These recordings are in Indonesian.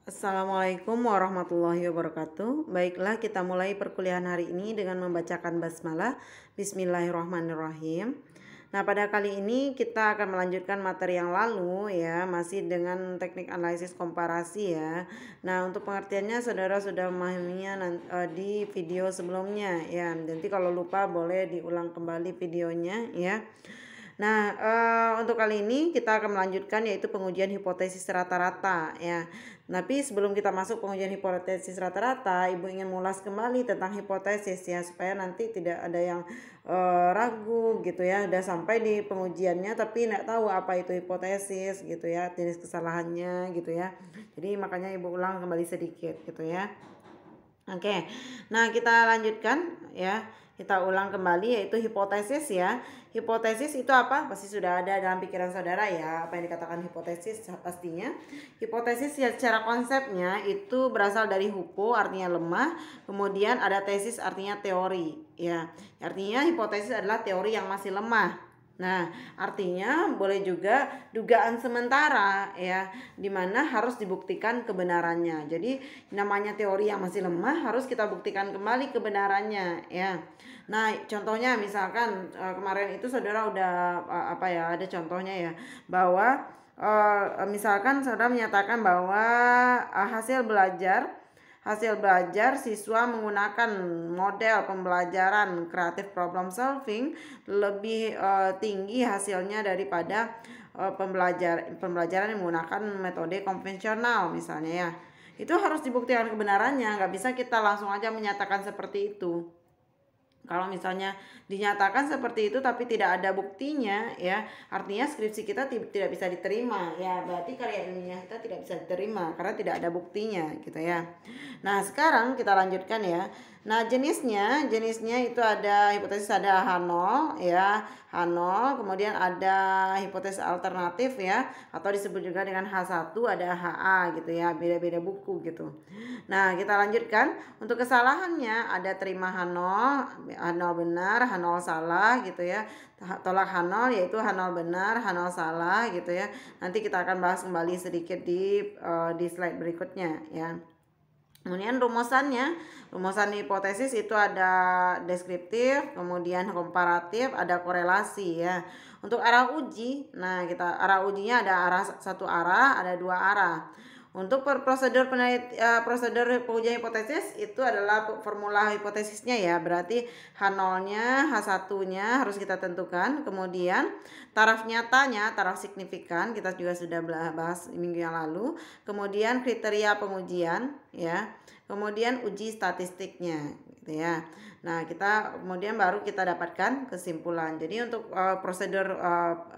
Assalamualaikum warahmatullahi wabarakatuh. Baiklah, kita mulai perkuliahan hari ini dengan membacakan basmalah. Bismillahirrahmanirrahim. Nah, pada kali ini kita akan melanjutkan materi yang lalu ya, masih dengan teknik analisis komparasi ya. Nah, untuk pengertiannya saudara sudah memahaminya di video sebelumnya ya. Nanti kalau lupa boleh diulang kembali videonya ya. Nah, untuk kali ini kita akan melanjutkan yaitu pengujian hipotesis rata-rata ya. Tapi sebelum kita masuk pengujian hipotesis rata-rata, Ibu ingin mengulas kembali tentang hipotesis ya, supaya nanti tidak ada yang ragu gitu ya. Udah sampai di pengujiannya tapi nggak tahu apa itu hipotesis gitu ya, jenis kesalahannya gitu ya. Jadi makanya Ibu ulang kembali sedikit gitu ya. Oke, nah kita lanjutkan ya. Kita ulang kembali yaitu hipotesis ya. Hipotesis itu apa? Pasti sudah ada dalam pikiran saudara ya. Apa yang dikatakan hipotesis pastinya. Hipotesis ya, secara konsepnya itu berasal dari hupo artinya lemah. Kemudian ada tesis artinya teori ya. Artinya hipotesis adalah teori yang masih lemah. Nah, artinya boleh juga dugaan sementara ya, dimana harus dibuktikan kebenarannya. Jadi namanya teori yang masih lemah harus kita buktikan kembali kebenarannya ya. Nah, contohnya misalkan kemarin itu saudara udah ada contohnya ya, bahwa misalkan saudara menyatakan bahwa hasil belajar siswa menggunakan model pembelajaran creative problem solving lebih tinggi hasilnya daripada pembelajaran yang menggunakan metode konvensional misalnya ya. Itu harus dibuktikan kebenarannya, nggak bisa kita langsung aja menyatakan seperti itu. Kalau misalnya dinyatakan seperti itu tapi tidak ada buktinya ya, artinya skripsi kita tidak bisa diterima ya, berarti karya ilmiah kita tidak bisa diterima karena tidak ada buktinya gitu ya. Nah, sekarang kita lanjutkan ya. Nah, jenisnya itu ada hipotesis, ada H0 ya, H0, kemudian ada hipotesis alternatif ya, atau disebut juga dengan H1, ada HA gitu ya, beda-beda buku gitu. Nah, kita lanjutkan. Untuk kesalahannya ada terima H0, H0 benar, H0 salah gitu ya. Tolak H0 yaitu H0 benar, H0 salah gitu ya. Nanti kita akan bahas kembali sedikit di slide berikutnya ya. Kemudian rumusan hipotesis itu ada deskriptif, kemudian komparatif, ada korelasi ya. Untuk arah uji, nah arah ujinya ada satu arah, ada dua arah. Untuk prosedur pengujian hipotesis itu adalah formula hipotesisnya ya. Berarti H0-nya, H1-nya harus kita tentukan. Kemudian taraf nyatanya, taraf signifikan kita juga sudah bahas minggu yang lalu. Kemudian kriteria pengujian ya. Kemudian uji statistiknya gitu ya. Nah, kemudian baru kita dapatkan kesimpulan. Jadi untuk prosedur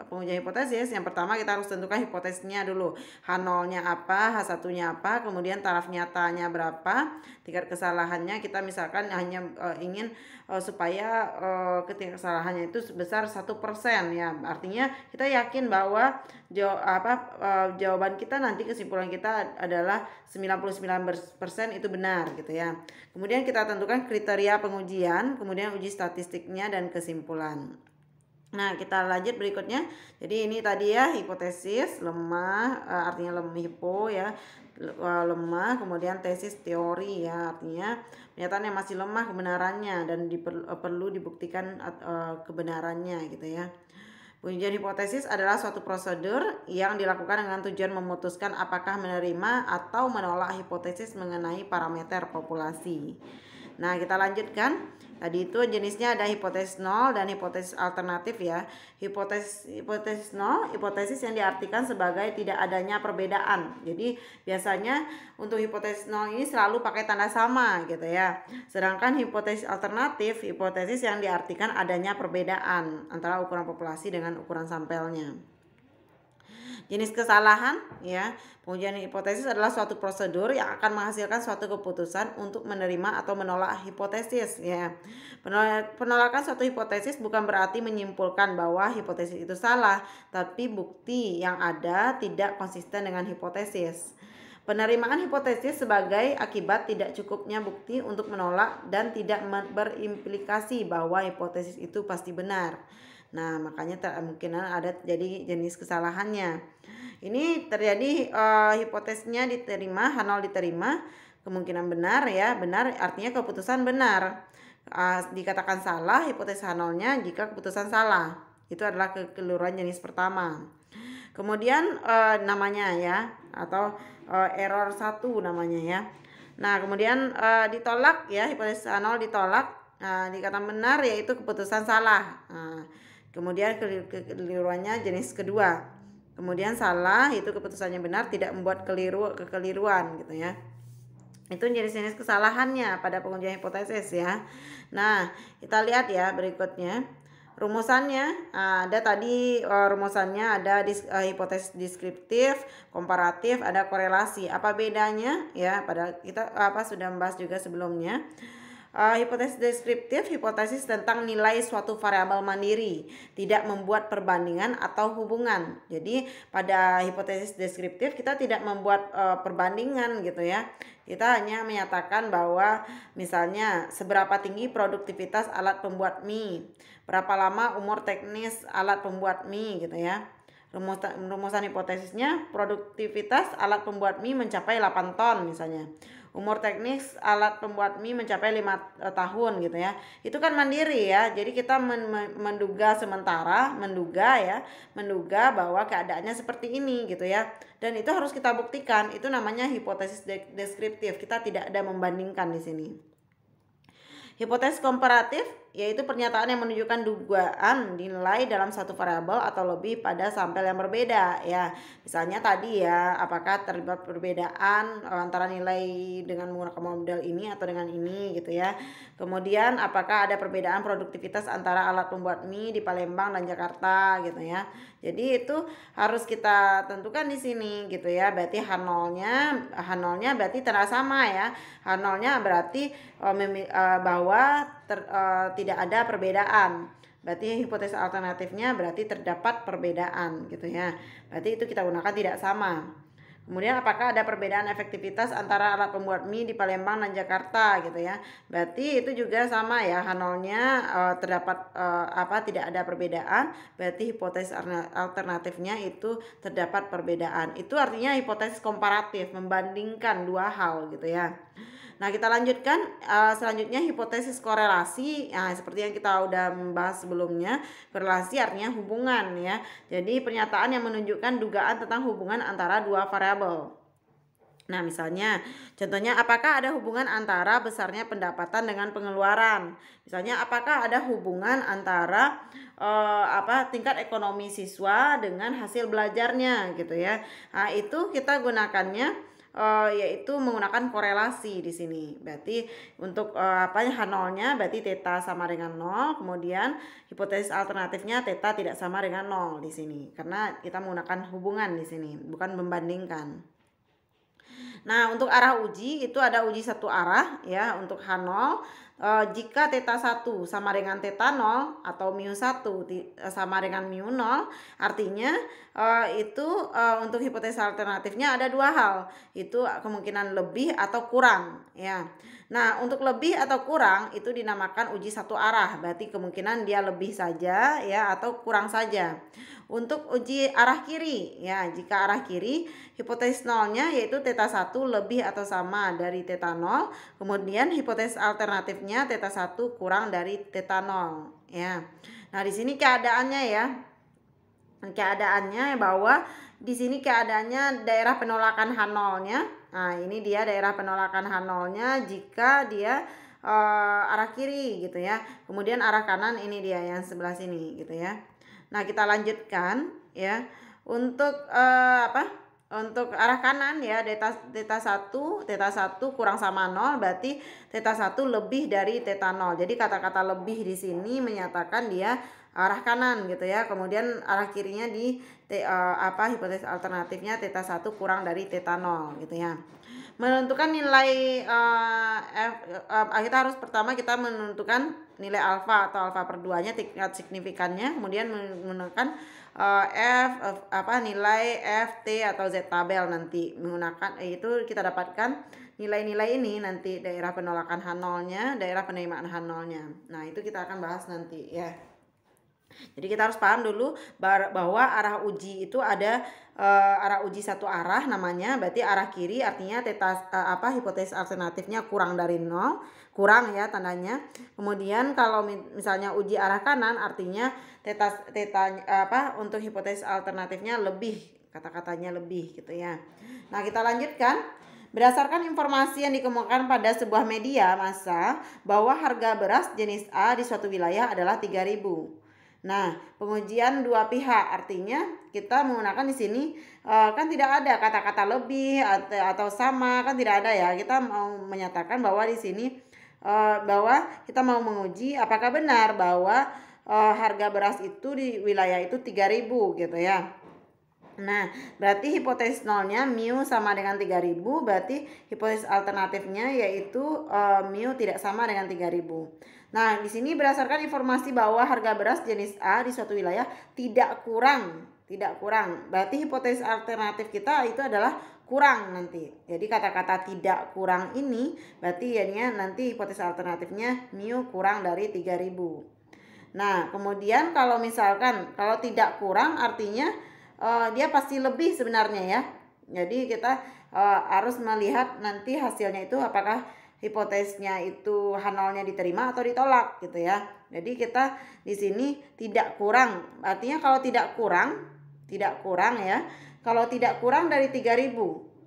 pengujian hipotesis, yang pertama kita harus tentukan hipotesisnya dulu. H0-nya apa, H1-nya apa, kemudian taraf nyatanya berapa, tingkat kesalahannya kita misalkan hanya ingin supaya tingkat kesalahannya itu sebesar 1% ya. Artinya kita yakin bahwa jawaban kita nanti, kesimpulan kita adalah 99% itu benar gitu ya. Kemudian kita tentukan kriteria pengujian, kemudian uji statistiknya dan kesimpulan. Nah, kita lanjut berikutnya. Jadi ini tadi ya hipotesis lemah, artinya lemah hipo ya, lemah. Kemudian tesis teori ya, artinya pernyataan yang masih lemah kebenarannya dan perlu dibuktikan kebenarannya gitu ya. Pengujian hipotesis adalah suatu prosedur yang dilakukan dengan tujuan memutuskan apakah menerima atau menolak hipotesis mengenai parameter populasi. Nah, kita lanjutkan. Tadi itu jenisnya ada hipotesis nol dan hipotesis alternatif ya. Hipotesis nol, hipotesis yang diartikan sebagai tidak adanya perbedaan. Jadi biasanya untuk hipotesis nol ini selalu pakai tanda sama gitu ya. Sedangkan hipotesis alternatif, hipotesis yang diartikan adanya perbedaan antara ukuran populasi dengan ukuran sampelnya. Jenis kesalahan ya. Pengujian hipotesis adalah suatu prosedur yang akan menghasilkan suatu keputusan untuk menerima atau menolak hipotesis ya. Penolakan suatu hipotesis bukan berarti menyimpulkan bahwa hipotesis itu salah, tapi bukti yang ada tidak konsisten dengan hipotesis. Penerimaan hipotesis sebagai akibat tidak cukupnya bukti untuk menolak dan tidak berimplikasi bahwa hipotesis itu pasti benar. Nah, makanya kemungkinan ada jadi jenis kesalahannya. Ini terjadi hipotesisnya diterima, H0 diterima, kemungkinan benar ya, benar artinya keputusan benar. Dikatakan salah hipotesis H0-nya jika keputusan salah. Itu adalah kekeliruan jenis pertama. Kemudian namanya ya, atau error 1 namanya ya. Nah, kemudian ditolak ya, hipotesis H0 ditolak. Dikatakan benar yaitu keputusan salah. Kemudian kekeliruannya jenis kedua. Kemudian salah itu keputusannya benar, tidak membuat kekeliruan gitu ya. Itu jenis-jenis kesalahannya pada pengujian hipotesis ya. Nah, kita lihat ya berikutnya. Rumusannya ada tadi, rumusannya ada hipotesis deskriptif, komparatif, ada korelasi. Apa bedanya ya? Pada kita sudah membahas juga sebelumnya. Hipotesis deskriptif, hipotesis tentang nilai suatu variabel mandiri, tidak membuat perbandingan atau hubungan. Jadi pada hipotesis deskriptif kita tidak membuat perbandingan gitu ya. Kita hanya menyatakan bahwa misalnya seberapa tinggi produktivitas alat pembuat mie, berapa lama umur teknis alat pembuat mie gitu ya. Rumusan hipotesisnya, produktivitas alat pembuat mie mencapai 8 ton misalnya. Umur teknis alat pembuat mie mencapai 5 tahun gitu ya. Itu kan mandiri ya. Jadi kita menduga bahwa keadaannya seperti ini gitu ya. Dan itu harus kita buktikan. Itu namanya hipotesis deskriptif. Kita tidak ada membandingkan di sini. Hipotesis komparatif yaitu pernyataan yang menunjukkan dugaan nilai dalam satu variabel atau lebih pada sampel yang berbeda ya. Misalnya tadi ya, apakah terdapat perbedaan antara nilai dengan menggunakan model ini atau dengan ini gitu ya. Kemudian apakah ada perbedaan produktivitas antara alat pembuat mie di Palembang dan Jakarta gitu ya. Jadi itu harus kita tentukan di sini gitu ya. Berarti H0-nya berarti tidak sama ya. H0-nya berarti bahwa tidak ada perbedaan. Berarti hipotesis alternatifnya berarti terdapat perbedaan gitu ya. Berarti itu kita gunakan tidak sama. Kemudian apakah ada perbedaan efektivitas antara alat pembuat mie di Palembang dan Jakarta gitu ya. Berarti itu juga sama ya, H0-nya terdapat tidak ada perbedaan. Berarti hipotesis alternatifnya itu terdapat perbedaan. Itu artinya hipotesis komparatif, membandingkan dua hal gitu ya. Nah, kita lanjutkan selanjutnya hipotesis korelasi. Nah, seperti yang kita udah membahas sebelumnya, korelasi artinya hubungan ya. Jadi pernyataan yang menunjukkan dugaan tentang hubungan antara dua variabel. Nah, misalnya contohnya apakah ada hubungan antara besarnya pendapatan dengan pengeluaran? Misalnya apakah ada hubungan antara tingkat ekonomi siswa dengan hasil belajarnya gitu ya. Nah, itu kita gunakannya yaitu menggunakan korelasi di sini. Berarti untuk H0-nya berarti theta sama dengan 0, kemudian hipotesis alternatifnya theta tidak sama dengan 0 di sini. Karena kita menggunakan hubungan di sini, bukan membandingkan. Nah, untuk arah uji itu ada uji satu arah ya untuk H0. Jika theta 1 sama dengan theta 0 atau mu 1 sama dengan mu 0, artinya itu untuk hipotesis alternatifnya ada dua hal. Itu kemungkinan lebih atau kurang ya. Nah, untuk lebih atau kurang itu dinamakan uji satu arah. Berarti kemungkinan dia lebih saja ya atau kurang saja. Untuk uji arah kiri ya, jika arah kiri hipotesis nolnya yaitu theta 1 lebih atau sama dari theta 0, kemudian hipotesis alternatifnya theta 1 kurang dari theta 0 ya. Nah, di sini keadaannya ya. Keadaannya bahwa di sini keadaannya daerah penolakan H0-nya. Nah, ini dia daerah penolakan H0-nya jika dia arah kiri gitu ya. Kemudian arah kanan ini dia yang sebelah sini gitu ya. Nah, kita lanjutkan ya. Untuk untuk arah kanan ya, theta 1 kurang sama 0 berarti theta 1 lebih dari theta 0. Jadi kata-kata lebih di sini menyatakan dia arah kanan gitu ya. Kemudian arah kirinya di hipotesis alternatifnya theta 1 kurang dari theta 0 gitu ya. Menentukan nilai kita harus pertama kita menentukan nilai alfa atau alfa per 2-nya tingkat signifikannya, kemudian menentukan nilai F, T atau Z tabel nanti menggunakan itu kita dapatkan nilai-nilai ini nanti daerah penolakan H0-nya, daerah penerimaan H0-nya. Nah, itu kita akan bahas nanti ya. Jadi kita harus paham dulu bahwa arah uji itu ada arah uji satu arah namanya, berarti arah kiri artinya hipotesis alternatifnya kurang dari 0, kurang ya tandanya. Kemudian kalau misalnya uji arah kanan artinya untuk hipotesis alternatifnya lebih, kata-katanya lebih gitu ya. Nah, kita lanjutkan. Berdasarkan informasi yang dikemukakan pada sebuah media massa bahwa harga beras jenis A di suatu wilayah adalah 3.000. Nah, pengujian dua pihak artinya kita menggunakan di sini kan tidak ada kata-kata lebih atau sama, kan tidak ada ya. Kita mau menyatakan bahwa di sini bahwa kita mau menguji apakah benar bahwa harga beras itu di wilayah itu 3.000 gitu ya. Nah, berarti hipotesis nolnya mu sama dengan 3.000, berarti hipotesis alternatifnya yaitu mu tidak sama dengan 3.000. Nah, di sini berdasarkan informasi bahwa harga beras jenis A di suatu wilayah tidak kurang. Berarti hipotesis alternatif kita itu adalah kurang nanti. Jadi kata-kata tidak kurang ini berarti jadinya nanti hipotesis alternatifnya mu kurang dari 3.000. Nah, kemudian kalau misalkan kalau tidak kurang artinya dia pasti lebih sebenarnya ya. Jadi kita harus melihat nanti hasilnya itu apakah hipotesisnya itu H0-nya diterima atau ditolak gitu ya. Jadi kita di sini tidak kurang. Artinya kalau tidak kurang ya. Kalau tidak kurang dari 3.000,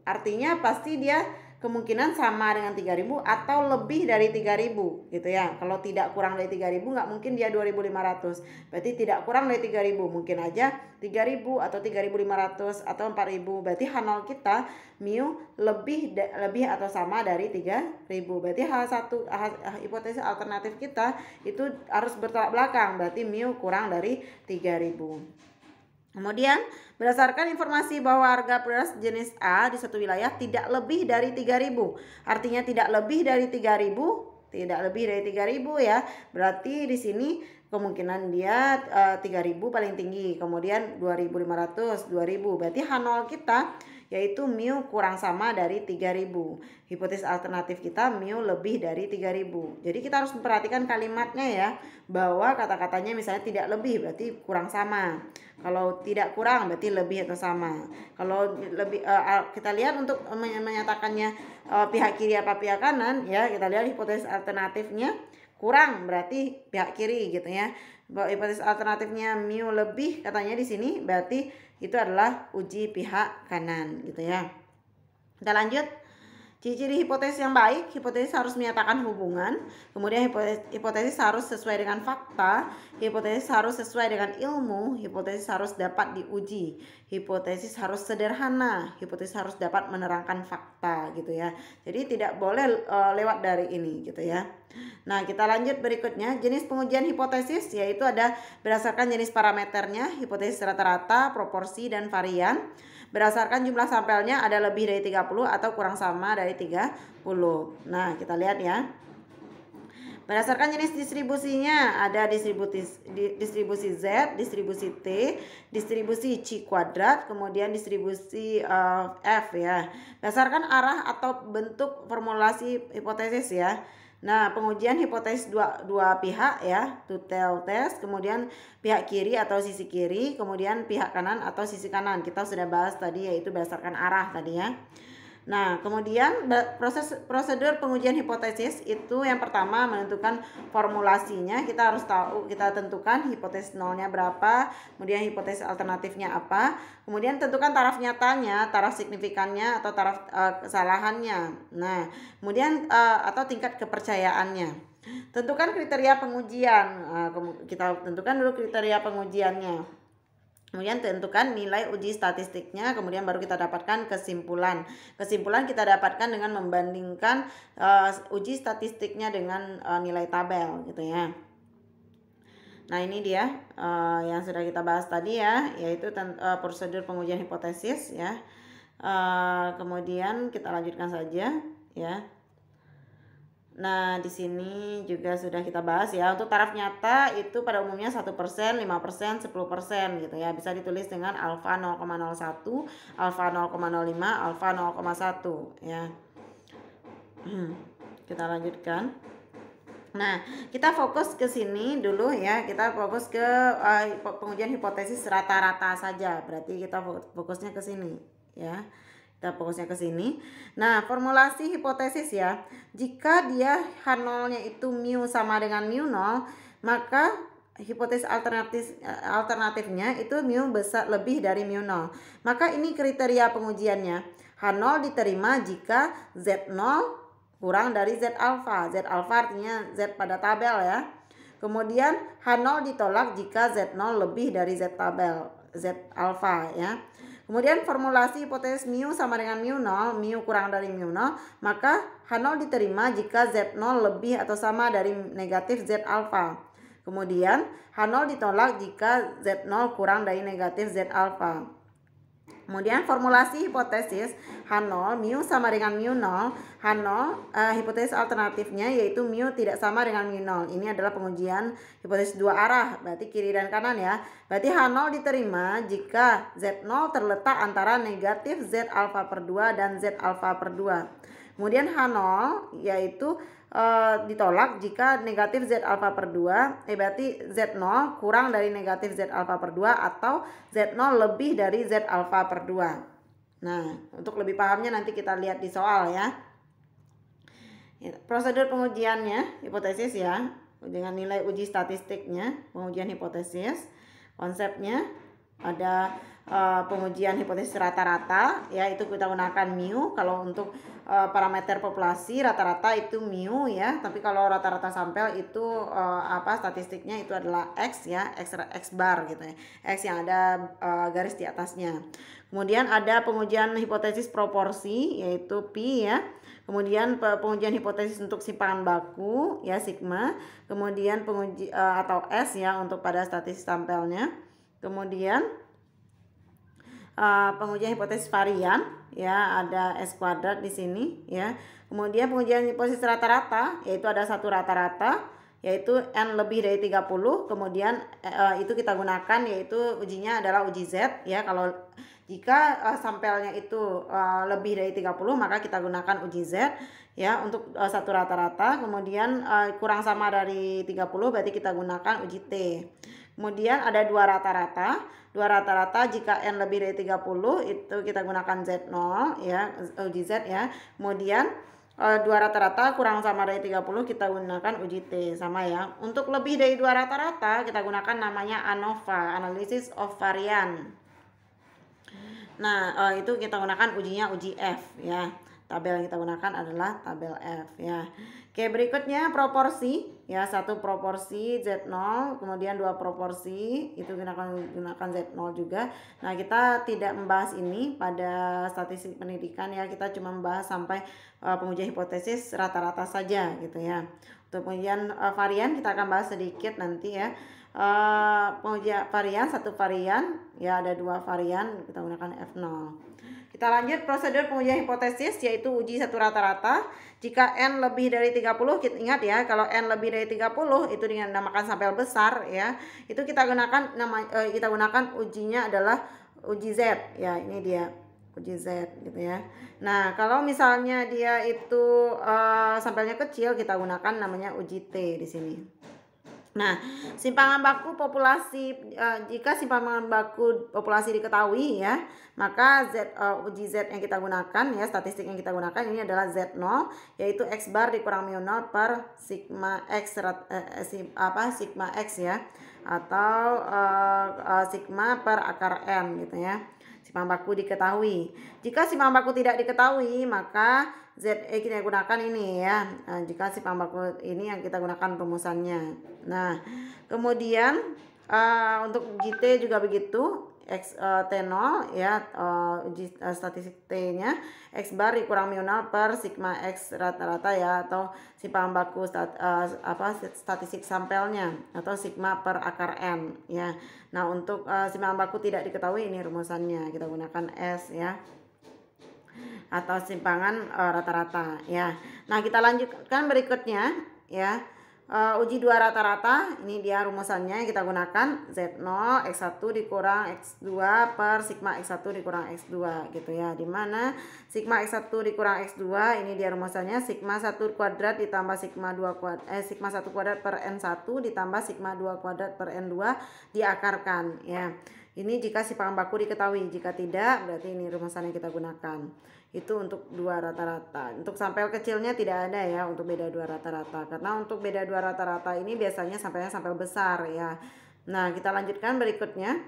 artinya pasti dia kemungkinan sama dengan 3.000 atau lebih dari 3.000 gitu ya. Kalau tidak kurang dari 3.000 nggak mungkin dia 2.500. Berarti tidak kurang dari 3.000, mungkin aja 3.000 atau 3.500 atau 4.000. Berarti H0 kita mu lebih atau sama dari 3.000. Berarti hipotesis alternatif kita itu harus bertolak belakang. Berarti mu kurang dari 3.000. Kemudian berdasarkan informasi bahwa harga beras jenis A di satu wilayah tidak lebih dari 3.000. Artinya tidak lebih dari 3.000, ya. Berarti di sini kemungkinan dia 3.000 paling tinggi, kemudian 2.500, 2.000. Berarti H0 kita yaitu mu kurang sama dari 3.000. Hipotesis alternatif kita mu lebih dari 3.000. Jadi kita harus memperhatikan kalimatnya ya, bahwa kata-katanya misalnya tidak lebih berarti kurang sama. Kalau tidak kurang berarti lebih atau sama. Kalau lebih kita lihat untuk menyatakannya pihak kiri apa pihak kanan ya, kita lihat hipotesis alternatifnya kurang berarti pihak kiri gitu ya. Hipotesis alternatifnya mu lebih katanya di sini berarti itu adalah uji pihak kanan gitu ya. Kita lanjut. Ciri-ciri hipotesis yang baik, hipotesis harus menyatakan hubungan, kemudian hipotesis harus sesuai dengan fakta, hipotesis harus sesuai dengan ilmu, hipotesis harus dapat diuji, hipotesis harus sederhana, hipotesis harus dapat menerangkan fakta gitu ya. Jadi tidak boleh lewat dari ini gitu ya. Nah, kita lanjut berikutnya. Jenis pengujian hipotesis yaitu ada berdasarkan jenis parameternya, hipotesis rata-rata, proporsi, dan varian. Berdasarkan jumlah sampelnya ada lebih dari 30 atau kurang sama dari 30. Nah, kita lihat ya. Berdasarkan jenis distribusinya ada distribusi Z, distribusi T, distribusi C kuadrat, kemudian distribusi F ya. Berdasarkan arah atau bentuk formulasi hipotesis ya. Nah, pengujian hipotesis dua pihak ya, two-tailed test, kemudian pihak kiri atau sisi kiri, kemudian pihak kanan atau sisi kanan. Kita sudah bahas tadi yaitu berdasarkan arah tadi ya. Nah, kemudian prosedur pengujian hipotesis itu yang pertama menentukan formulasinya. Kita harus tahu, kita tentukan hipotesis nolnya berapa, kemudian hipotesis alternatifnya apa, kemudian tentukan taraf nyatanya, taraf signifikannya atau taraf kesalahannya. Nah, kemudian atau tingkat kepercayaannya. Tentukan kriteria pengujian. Kita tentukan dulu kriteria pengujiannya. Kemudian tentukan nilai uji statistiknya, kemudian baru kita dapatkan kesimpulan. Kesimpulan kita dapatkan dengan membandingkan uji statistiknya dengan nilai tabel gitu ya. Nah, ini dia yang sudah kita bahas tadi ya, yaitu prosedur pengujian hipotesis ya. Kemudian kita lanjutkan saja ya. Nah, di sini juga sudah kita bahas ya. Untuk taraf nyata itu pada umumnya 1%, 5%, 10% gitu ya. Bisa ditulis dengan alfa 0,01, alfa 0,05, alfa 0,1 ya. Kita lanjutkan. Nah, kita fokus ke sini dulu ya. Kita fokus ke pengujian hipotesis rata-rata saja. Berarti kita fokusnya ke sini ya. Kita fokusnya ke sini. Nah, formulasi hipotesis ya. Jika dia H0-nya itu mu sama dengan mu 0, maka hipotesis alternatifnya itu mu besar lebih dari mu 0. Maka ini kriteria pengujiannya. H0 diterima jika Z0 kurang dari Z alfa. Z alfa artinya Z pada tabel ya. Kemudian H0 ditolak jika Z0 lebih dari Z tabel, Z alfa ya. Kemudian formulasi hipotesis mu sama dengan mu 0, mu kurang dari mu 0, maka H0 diterima jika Z0 lebih atau sama dari negatif Z alfa. Kemudian H0 ditolak jika Z0 kurang dari negatif Z alfa. Kemudian formulasi hipotesis H0 mu sama dengan mu 0. H0 hipotesis alternatifnya yaitu mu tidak sama dengan mu 0. Ini adalah pengujian hipotesis dua arah, berarti kiri dan kanan ya. Berarti H0 diterima jika Z0 terletak antara negatif Z alfa per 2 dan Z alfa per 2. Kemudian H0 yaitu ditolak jika negatif Z alfa per 2, berarti Z0 kurang dari negatif Z alfa per 2 atau Z0 lebih dari Z alfa per 2. Nah, untuk lebih pahamnya nanti kita lihat di soal ya. Prosedur pengujiannya, hipotesis ya, dengan nilai uji statistiknya, pengujian hipotesis. Konsepnya ada pengujian hipotesis rata-rata ya, itu kita gunakan mu. Kalau untuk parameter populasi rata-rata itu mu ya, tapi kalau rata-rata sampel itu statistiknya itu adalah X ya, X bar gitu ya, X yang ada garis di atasnya. Kemudian ada pengujian hipotesis proporsi yaitu pi ya. Kemudian pengujian hipotesis untuk simpangan baku ya, sigma. Kemudian atau S ya untuk pada statistik sampelnya. Kemudian pengujian hipotesis varian ya, ada S kuadrat di sini ya. Kemudian pengujian hipotesis rata-rata yaitu ada satu rata-rata yaitu N lebih dari 30. Kemudian itu kita gunakan yaitu ujinya adalah uji Z ya. Kalau jika sampelnya itu lebih dari 30 maka kita gunakan uji Z ya untuk satu rata-rata. Kemudian kurang sama dari 30 berarti kita gunakan uji T. Kemudian ada dua rata-rata. Dua rata-rata jika N lebih dari 30 itu kita gunakan Z0 ya, uji Z ya. Kemudian dua rata-rata kurang sama dari 30 kita gunakan uji T, sama ya. Untuk lebih dari dua rata-rata kita gunakan namanya ANOVA, Analysis of Variance. Nah, itu kita gunakan ujinya uji F ya. Tabel yang kita gunakan adalah tabel F ya. Oke, berikutnya proporsi ya, satu proporsi Z0, kemudian dua proporsi itu gunakan Z0 juga. Nah, kita tidak membahas ini pada statistik pendidikan ya, kita cuma membahas sampai pengujian hipotesis rata-rata saja gitu ya. Untuk pengujian varian kita akan bahas sedikit nanti ya. Pengujian varian, satu varian ya, ada dua varian kita gunakan F0. Kita lanjut prosedur pengujian hipotesis yaitu uji satu rata-rata. Jika N lebih dari 30, kita ingat ya, kalau N lebih dari 30 itu dinamakan sampel besar ya. Itu kita gunakan kita gunakan ujinya adalah uji Z ya, ini dia uji Z gitu ya. Nah, kalau misalnya dia itu sampelnya kecil kita gunakan namanya uji T di sini. Nah, simpangan baku populasi, jika simpangan baku populasi diketahui ya, maka uji Z yang kita gunakan ya, statistik yang kita gunakan ini adalah Z0 yaitu X bar dikurang mu 0 per sigma X sigma X ya, atau sigma per akar N gitu ya. Simpangan baku diketahui. Jika simpangan baku tidak diketahui maka ZE kita gunakan ini ya. Nah, jika simpangan baku ini yang kita gunakan rumusannya. Nah, kemudian untuk GT juga begitu. T0 ya, uji statistik T-nya X bar dikurang mu 0 per sigma X rata-rata ya, atau simpangan baku statistik sampelnya atau sigma per akar N ya. Nah, untuk simpangan baku tidak diketahui ini rumusannya kita gunakan S ya, atau simpangan rata-rata ya. Nah, kita lanjutkan berikutnya ya. uji dua rata-rata, ini dia rumusannya yang kita gunakan, Z0 X1 dikurang X2 per sigma X1 dikurang X2 gitu ya. Dimana sigma X1 dikurang X2 ini dia rumusannya, sigma 1 kuadrat ditambah sigma 2 kuadrat sigma 1 kuadrat per N1 ditambah sigma 2 kuadrat per N2 diakarkan ya. Ini jika simpangan baku diketahui, jika tidak berarti ini rumusan yang kita gunakan. Itu untuk dua rata-rata. Untuk sampel kecilnya tidak ada ya untuk beda dua rata-rata, karena untuk beda dua rata-rata ini biasanya sampelnya sampel besar ya. Nah, kita lanjutkan berikutnya.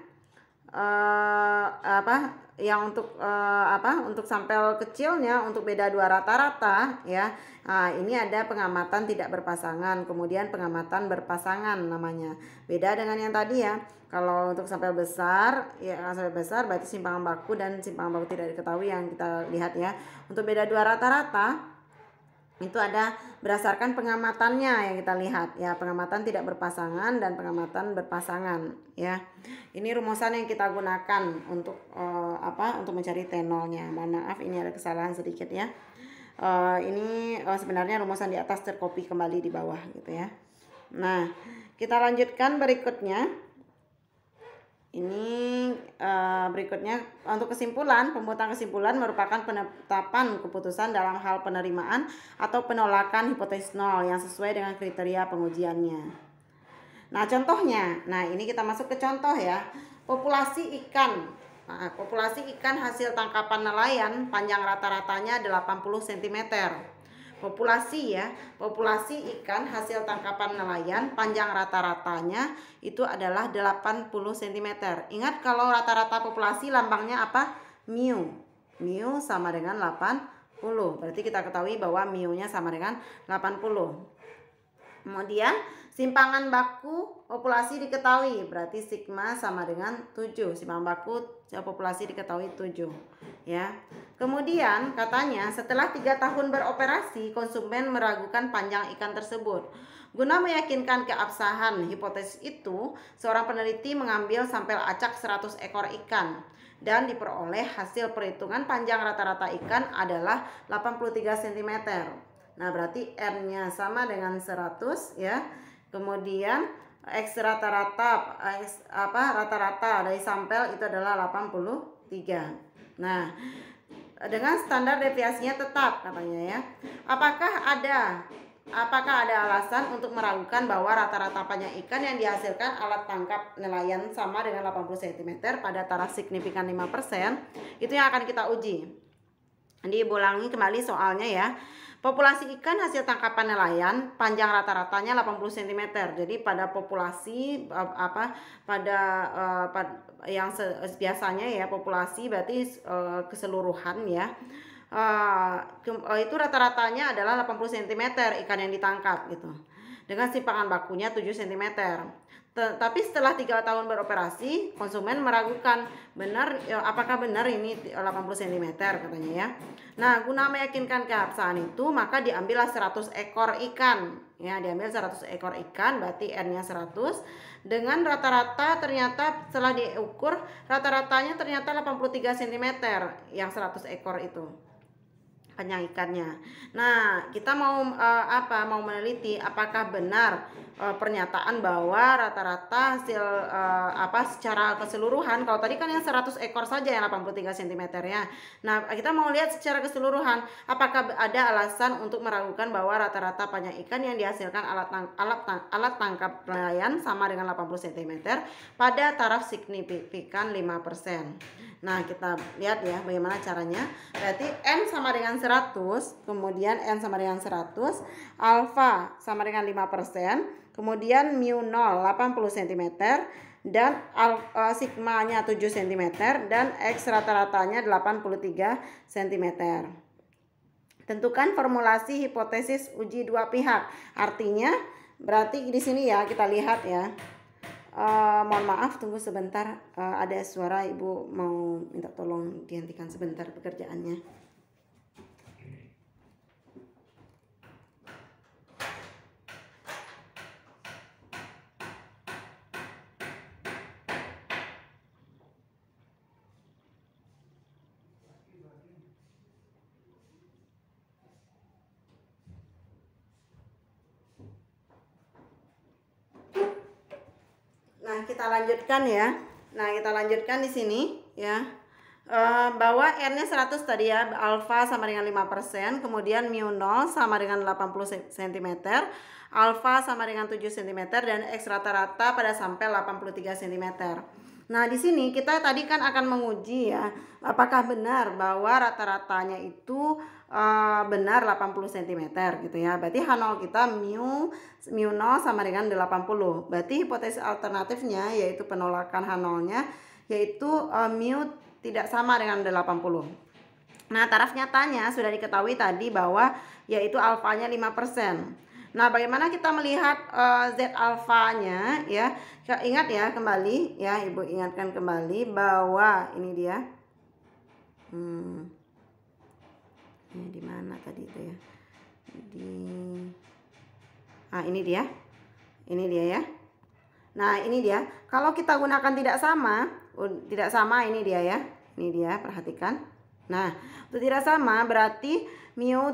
Untuk sampel kecilnya, untuk beda dua rata-rata ya. Nah, ini ada pengamatan tidak berpasangan, kemudian pengamatan berpasangan namanya. Beda dengan yang tadi ya. Kalau untuk sampel besar ya, sampel besar berarti simpangan baku dan simpangan baku tidak diketahui yang kita lihat ya. Untuk beda dua rata-rata itu ada berdasarkan pengamatannya yang kita lihat ya, pengamatan tidak berpasangan dan pengamatan berpasangan ya. Ini rumusan yang kita gunakan untuk untuk mencari T0-nya. Mohon maaf ini ada kesalahan sedikit ya. Ini sebenarnya rumusan di atas tercopy kembali di bawah gitu ya. Nah, kita lanjutkan berikutnya. Ini berikutnya untuk kesimpulan. Pembuatan kesimpulan merupakan penetapan keputusan dalam hal penerimaan atau penolakan hipotesis nol yang sesuai dengan kriteria pengujiannya. Nah, contohnya, nah ini kita masuk ke contoh ya. Populasi ikan. Nah, populasi ikan hasil tangkapan nelayan panjang rata-ratanya 80 cm. Populasi ikan hasil tangkapan nelayan panjang rata-ratanya itu adalah 80 cm. Ingat kalau rata-rata populasi lambangnya apa? Mu. Mu sama dengan 80. Berarti kita ketahui bahwa mu-nya sama dengan 80. Kemudian simpangan baku populasi diketahui, berarti sigma sama dengan 7. Simpangan baku populasi diketahui 7 ya. Kemudian katanya setelah 3 tahun beroperasi konsumen meragukan panjang ikan tersebut. Guna meyakinkan keabsahan hipotesis itu, seorang peneliti mengambil sampel acak 100 ekor ikan dan diperoleh hasil perhitungan panjang rata-rata ikan adalah 83 cm. Nah, berarti N-nya sama dengan 100 ya. Kemudian X rata-rata dari sampel itu adalah 83. Nah, dengan standar deviasinya tetap katanya ya. Apakah ada alasan untuk meragukan bahwa rata-rata panjang ikan yang dihasilkan alat tangkap nelayan sama dengan 80 cm pada taraf signifikan 5%? Itu yang akan kita uji. Diulangi kembali soalnya ya. Populasi ikan hasil tangkapan nelayan panjang rata-ratanya 80 cm. Jadi pada populasi yang biasanya ya, populasi berarti keseluruhan ya. Itu rata-ratanya adalah 80 cm ikan yang ditangkap gitu. Dengan simpangan bakunya 7 cm. Tapi setelah 3 tahun beroperasi, konsumen meragukan apakah benar ini 80 cm katanya ya. Nah, guna meyakinkan keabsahan itu, maka diambillah 100 ekor ikan. Ya, diambil 100 ekor ikan, berarti N-nya 100. Dengan rata-rata ternyata setelah diukur, rata-ratanya ternyata 83 cm yang 100 ekor itu panjang ikannya. Nah, kita mau meneliti apakah benar pernyataan bahwa rata-rata hasil secara keseluruhan. Kalau tadi kan yang 100 ekor saja yang 83 cm ya. Nah, kita mau lihat secara keseluruhan apakah ada alasan untuk meragukan bahwa rata-rata panjang ikan yang dihasilkan alat tangkap nelayan sama dengan 80 cm pada taraf signifikan 5%. Nah, kita lihat ya bagaimana caranya. Berarti N sama dengan 100, kemudian N sama dengan 100, alfa sama dengan 5%, kemudian mu 0 80 cm, dan sigmanya 7 cm, dan X rata-ratanya 83 cm. Tentukan formulasi hipotesis uji dua pihak. Artinya berarti di sini ya kita lihat ya. Mohon maaf, tunggu sebentar, ada suara ibu mau minta tolong dihentikan sebentar pekerjaannya. kita lanjutkan ya. Nah, kita lanjutkan di sini ya. Bahwa R-nya 100 tadi ya, alfa sama dengan 5%, kemudian mu 0 sama dengan 80 cm, alfa sama dengan 7 cm, dan X rata-rata pada sampai 83 cm. Nah, di sini kita tadi kan akan menguji ya, apakah benar bahwa rata-ratanya itu benar 80 cm gitu ya. Berarti H0 kita mu 0 sama dengan 80. Berarti hipotesis alternatifnya yaitu penolakan H0-nya yaitu mu tidak sama dengan 80. Nah, taraf nyatanya sudah diketahui tadi bahwa yaitu alfanya 5%. Nah, bagaimana kita melihat Z alfanya ya? Ingat ya kembali ya, Ibu ingatkan kembali bahwa ini dia. Ini di mana tadi itu ya? Ini dia. Ini dia ya. Nah, ini dia. Kalau kita gunakan tidak sama ini dia ya. Ini dia, perhatikan. Nah, untuk tidak sama berarti mu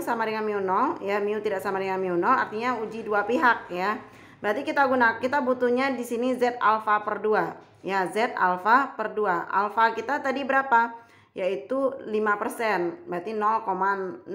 sama dengan mu 0 ya, mu tidak sama dengan mu 0 artinya uji dua pihak ya. Berarti kita butuhnya di sini Z alfa per 2 ya, Z alfa per 2. Alfa kita tadi berapa? Yaitu 5%. Berarti 0,5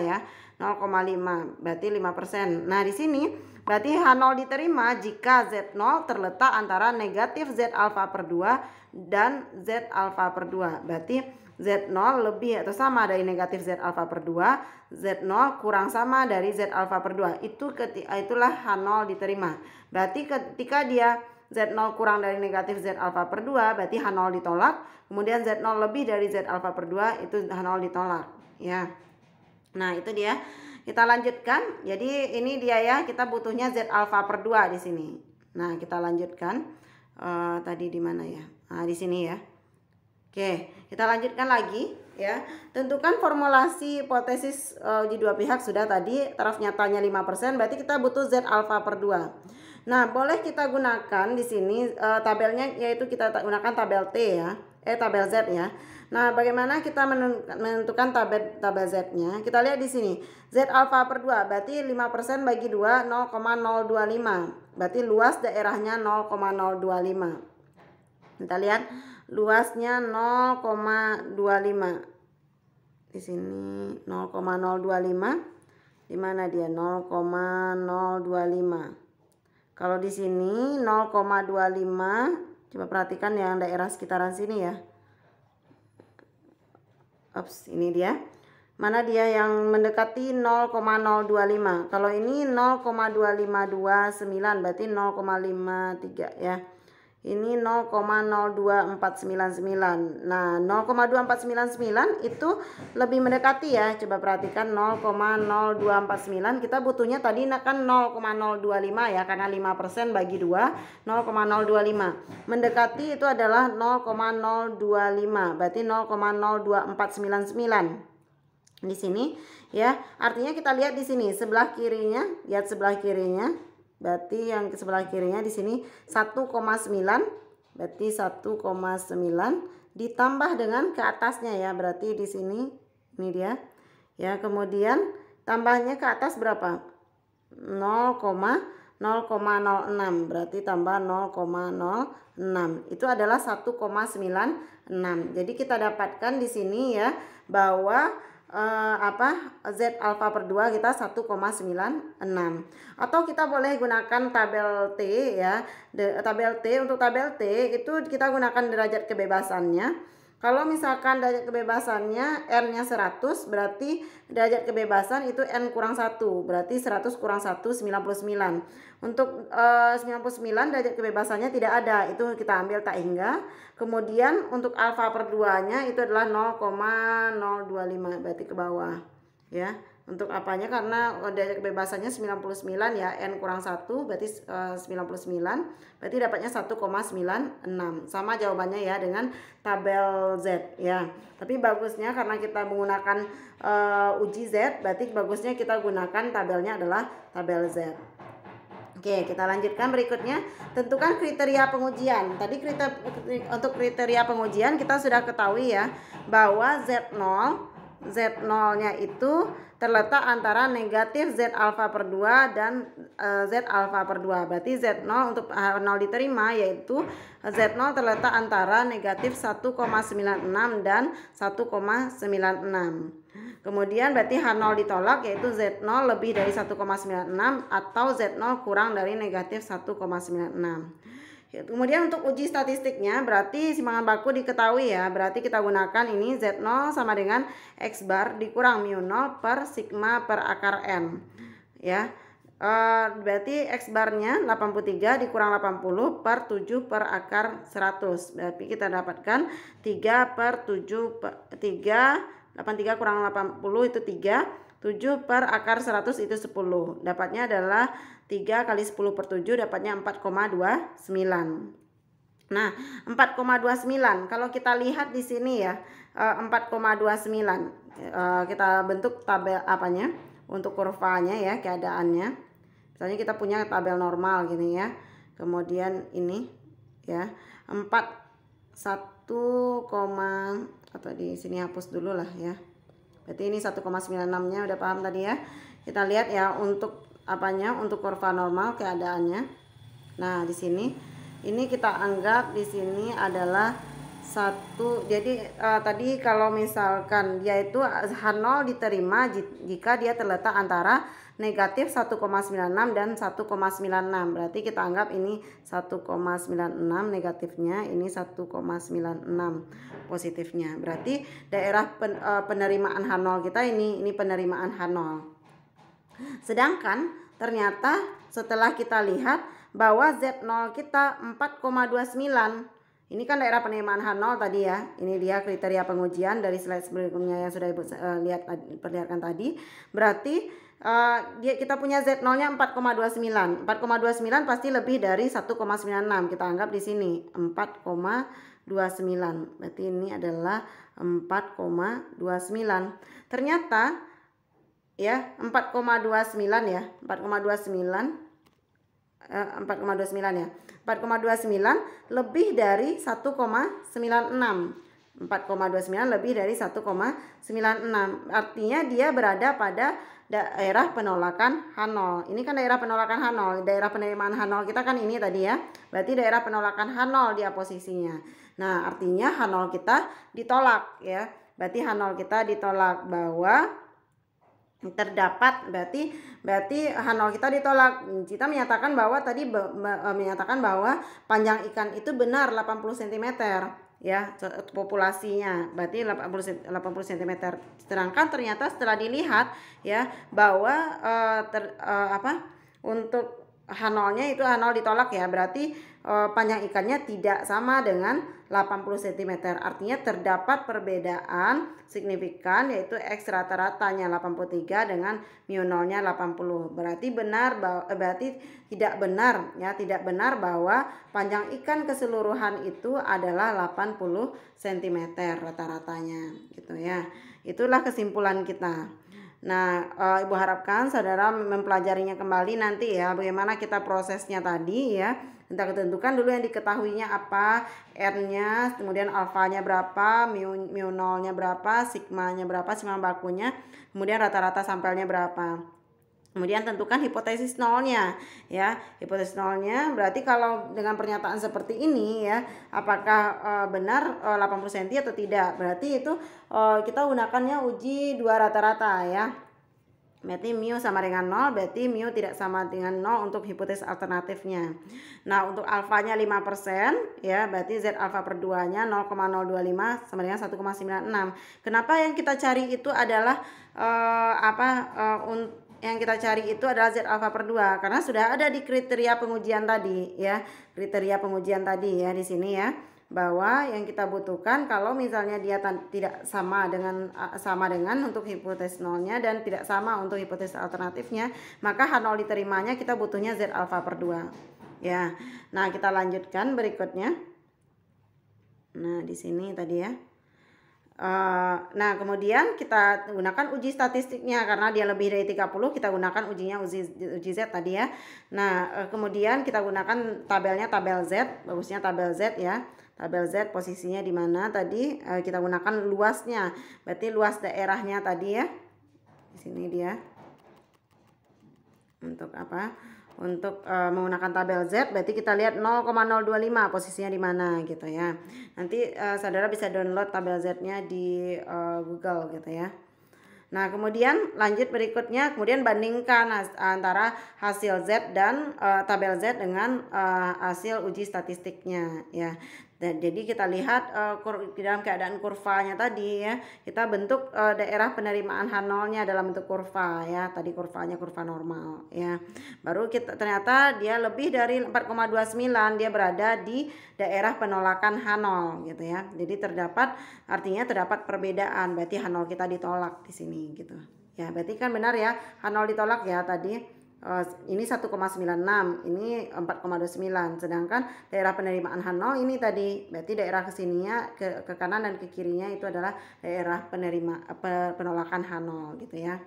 ya. 0,5 berarti 5%. Nah, di sini berarti H0 diterima jika Z0 terletak antara negatif Z alfa per 2 dan Z alfa per 2. Berarti Z0 lebih atau sama dari negatif Z alfa per 2, Z0 kurang sama dari Z alfa per 2. Itulah H0 diterima. Berarti ketika dia Z0 kurang dari negatif Z alfa per 2, berarti H0 ditolak. Kemudian Z0 lebih dari Z alfa per 2, itu H0 ditolak ya. Nah, itu dia. Kita lanjutkan. Jadi ini dia ya, kita butuhnya Z alfa per 2 di sini. Nah, kita lanjutkan. Tadi di mana ya? Nah, di sini ya. Oke, kita lanjutkan lagi ya. Tentukan formulasi hipotesis uji dua pihak sudah tadi, taraf nyatanya 5%, berarti kita butuh Z alfa per 2. Nah, boleh kita gunakan di sini tabelnya, yaitu kita gunakan tabel T ya. Tabel Z ya. Nah, bagaimana kita menentukan tabel Z-nya? Kita lihat di sini. Z alfa per 2 berarti 5% bagi 2 0,025. Berarti luas daerahnya 0,025. Kita lihat luasnya 0,25. Di sini 0,025. Di mana dia? 0,025. Kalau di sini 0,25. Coba perhatikan yang daerah sekitaran sini ya. Ini dia. Mana dia yang mendekati 0,025. Kalau ini 0,2529 berarti 0,53 ya. Ini 0,02499. Nah, 0,2499 itu lebih mendekati ya. Coba perhatikan 0,0249. Kita butuhnya tadi kan 0,025 ya, karena 5% bagi 2 0,025. Mendekati itu adalah 0,025. Berarti 0,02499. Di sini ya. Artinya kita lihat di sini sebelah kirinya, lihat sebelah kirinya. Berarti yang ke sebelah kirinya di sini 1,9, berarti 1,9 ditambah dengan ke atasnya ya, berarti di sini ini dia ya. Kemudian tambahnya ke atas berapa? 0,06, berarti tambah 0,06 itu adalah 1,96. Jadi kita dapatkan di sini ya bahwa Z alfa per 2 kita 1,96. Atau kita boleh gunakan tabel T ya. Untuk tabel T itu kita gunakan derajat kebebasannya. Kalau misalkan derajat kebebasannya N-nya 100, berarti derajat kebebasan itu N kurang 1, berarti 100 kurang 1 99. Untuk 99 derajat kebebasannya tidak ada, itu kita ambil tak hingga. Kemudian untuk alfa per 2-nya itu adalah 0,025, berarti ke bawah ya. Untuk apanya? Karena derajat kebebasannya 99 ya, N kurang 1 berarti 99, berarti dapatnya 1,96. Sama jawabannya ya dengan tabel Z ya. Tapi bagusnya karena kita menggunakan uji Z, berarti bagusnya kita gunakan tabelnya adalah tabel Z. Oke, kita lanjutkan berikutnya. Tentukan kriteria pengujian. Tadi untuk kriteria pengujian kita sudah ketahui ya bahwa Z0 Z0-nya itu terletak antara negatif Z alfa per 2 dan Z alfa per 2. Berarti Z0 untuk H0 diterima yaitu Z0 terletak antara negatif 1,96 dan 1,96. Kemudian berarti H0 ditolak yaitu Z0 lebih dari 1,96 atau Z0 kurang dari negatif 1,96. Kemudian untuk uji statistiknya berarti simpangan baku diketahui ya. Berarti kita gunakan ini Z0 sama dengan X bar dikurang mu 0 per sigma per akar N. Ya. Berarti X barnya 83 dikurang 80 per 7 per akar 100. Berarti kita dapatkan 3 per 7 per 3, 83 kurang 80 itu 3. 7 per akar 100 itu 10. Dapatnya adalah 3 kali 10 per 7 dapatnya 4,29. Nah, 4,29 kalau kita lihat di sini ya, 4,29. Kita bentuk tabel apanya? Untuk kurvanya ya, keadaannya. Misalnya kita punya tabel normal gini ya. Kemudian ini ya, 1, atau di sini hapus dulu lah ya. Berarti ini 1,96-nya udah paham tadi ya. Kita lihat ya untuk apanya, untuk kurva normal keadaannya. Nah, di sini ini kita anggap di sini adalah 1. Jadi tadi kalau misalkan dia itu H0 diterima jika dia terletak antara negatif 1,96 dan 1,96. Berarti kita anggap ini 1,96 negatifnya, ini 1,96 positifnya. Berarti daerah penerimaan H0 kita ini penerimaan H0. Sedangkan ternyata setelah kita lihat bahwa Z0 kita 4,29. Ini kan daerah penerimaan H0 tadi ya. Ini dia kriteria pengujian dari slide sebelumnya yang sudah Ibu lihat perlihatkan tadi. Berarti kita punya Z0-nya 4,29. 4,29 pasti lebih dari 1,96. Kita anggap di sini 4,29. Berarti ini adalah 4,29. Ternyata ya 4,29 ya. 4,29 ya. 4,29 lebih dari 1,96. 4,29 lebih dari 1,96. Artinya dia berada pada daerah penolakan H0. Ini kan daerah penolakan H0. Daerah penerimaan H0 kita kan ini tadi ya. Berarti daerah penolakan H0 dia posisinya. Nah, artinya H0 kita ditolak ya. Berarti H0 kita ditolak bahwa terdapat berarti H0 kita ditolak. Kita menyatakan bahwa tadi menyatakan bahwa panjang ikan itu benar 80 cm ya populasinya, berarti 80 cm. Sedangkan ternyata setelah dilihat ya bahwa untuk H0-nya itu H0 ditolak ya, berarti panjang ikannya tidak sama dengan 80 cm. Artinya terdapat perbedaan signifikan yaitu X rata-ratanya 83 dengan mu 0-nya 80. Berarti tidak benar ya, tidak benar bahwa panjang ikan keseluruhan itu adalah 80 cm rata-ratanya gitu ya. Itulah kesimpulan kita. Nah, Ibu harapkan saudara mempelajarinya kembali nanti ya, bagaimana kita prosesnya tadi ya. Kita tentukan dulu yang diketahuinya apa, R-nya, kemudian alfanya berapa, mu 0-nya berapa, sigma-nya berapa, sigma bakunya, kemudian rata-rata sampelnya berapa. Kemudian tentukan hipotesis nolnya ya. Hipotesis nolnya berarti kalau dengan pernyataan seperti ini ya, apakah benar 80 cm atau tidak. Berarti itu kita gunakannya uji dua rata-rata ya. Berarti mu sama dengan 0, berarti mu tidak sama dengan 0 untuk hipotesis alternatifnya. Nah, untuk alfanya 5% ya, berarti Z alfa per 2-nya 0,025 sama dengan 1,96. Kenapa yang kita cari itu adalah yang kita cari itu adalah Z alfa per 2 karena sudah ada di kriteria pengujian tadi ya. Kriteria pengujian tadi ya di sini ya, bahwa yang kita butuhkan kalau misalnya dia tidak sama dengan untuk hipotesis nolnya dan tidak sama untuk hipotesis alternatifnya, maka H0 diterimanya kita butuhnya Z alfa per 2 ya. Nah, kita lanjutkan berikutnya. Nah, di sini tadi ya. Nah, kemudian kita gunakan uji statistiknya karena dia lebih dari 30, kita gunakan uji Z tadi ya. Nah, kemudian kita gunakan tabelnya tabel Z, bagusnya tabel Z ya. tabel Z posisinya di mana tadi, kita gunakan luasnya. Berarti luas daerahnya tadi ya. Di sini dia. Untuk apa? Untuk menggunakan tabel Z berarti kita lihat 0,025 posisinya di mana gitu ya. Nanti saudara bisa download tabel Z-nya di Google gitu ya. Nah, kemudian lanjut berikutnya, kemudian bandingkan antara hasil Z dan tabel Z dengan hasil uji statistiknya ya. Dan jadi kita lihat dalam keadaan kurvanya tadi ya, kita bentuk daerah penerimaan H0-nya dalam bentuk kurva ya. Tadi kurvanya kurva normal ya. Baru kita ternyata dia lebih dari 4,29, dia berada di daerah penolakan H0 gitu ya. Jadi artinya terdapat perbedaan, berarti H0 kita ditolak di sini gitu. Ya, berarti kan benar ya, H0 ditolak ya tadi. Ini 1,96, ini 4,29, sedangkan daerah penerimaan H0 ini tadi, berarti daerah kesininya ke kanan dan ke kirinya itu adalah daerah penolakan H0 gitu ya.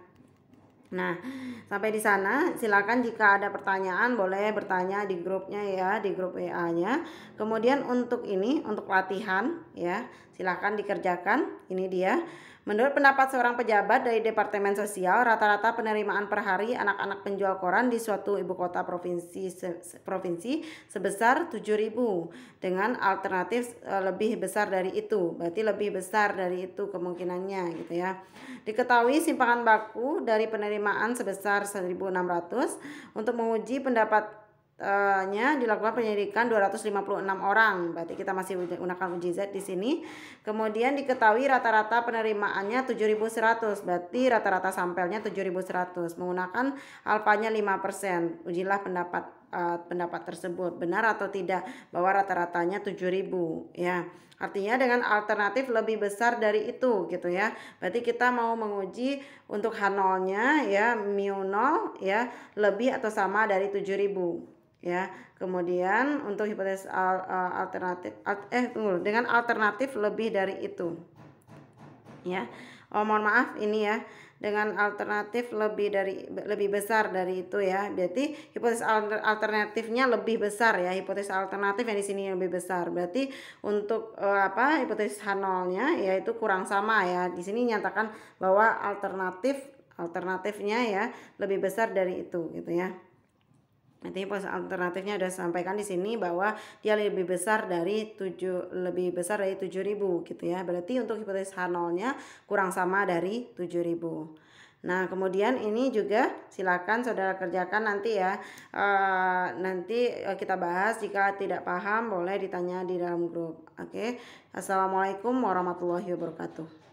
Nah, sampai di sana silakan jika ada pertanyaan boleh bertanya di grupnya ya, di grup WA-nya. Kemudian untuk latihan ya, silakan dikerjakan. Ini dia. Menurut pendapat seorang pejabat dari Departemen Sosial, rata-rata penerimaan per hari anak-anak penjual koran di suatu ibu kota provinsi sebesar 7.000 dengan alternatif lebih besar dari itu. Berarti lebih besar dari itu kemungkinannya gitu ya. Diketahui simpangan baku dari penerimaan sebesar 1.600. Untuk menguji pendapatnya dilakukan penyelidikan 256 orang. Berarti kita masih gunakan uji Z di sini. Kemudian diketahui rata-rata penerimaannya 7.100. Berarti rata-rata sampelnya 7.100. Menggunakan alfanya 5%. Ujilah pendapat tersebut benar atau tidak bahwa rata-ratanya 7.000 ya. Artinya dengan alternatif lebih besar dari itu gitu ya. Berarti kita mau menguji untuk H0-nya ya, mu0 ya, lebih atau sama dari 7.000 ya. Kemudian untuk hipotesis dengan alternatif lebih dari itu ya. Mohon maaf ini ya, dengan alternatif lebih besar dari itu ya. Berarti hipotesis alternatifnya lebih besar ya. Hipotesis alternatif yang di sini lebih besar. Berarti untuk hipotesis H0-nya yaitu kurang sama ya. Di sini nyatakan bahwa alternatifnya ya lebih besar dari itu gitu ya. Nanti alternatifnya sudah sampaikan di sini bahwa dia lebih besar dari 7.000 gitu ya. Berarti untuk hipotesis H0-nya kurang sama dari 7.000. Nah, kemudian ini juga silakan saudara kerjakan nanti ya. Nanti kita bahas, jika tidak paham boleh ditanya di dalam grup. Oke. Assalamualaikum warahmatullahi wabarakatuh.